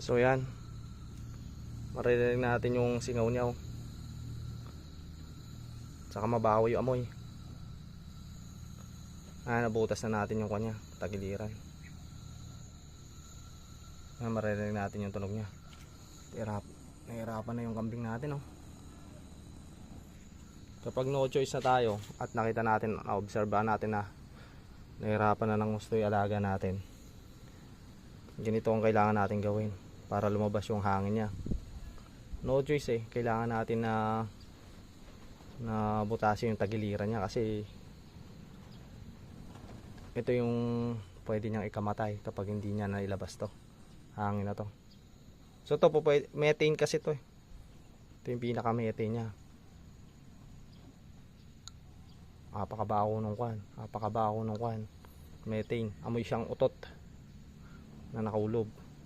So yan, maririnig natin yung singaw niya, oh. Saka mabaho yung amoy. Nabutas na natin yung kanya, tagiliran. Maririnig natin yung tunog niya. Nahirapan na yung kambing natin, oh. Kapag no choice na tayo at nakita natin, na-obserbahan natin na nahirapan na ng gusto yung alaga natin, ganito ang kailangan natin gawin para lumabas yung hangin niya. No choice kailangan natin na butasin yung tagiliran niya, kasi ito yung pwede niyang ikamatay kapag hindi niya nailabas to hangin na to. So to po methane kasi to, ito yung pinaka methane niya. Napakabaho nung kwan, methane, amoy siyang utot na nakaulog.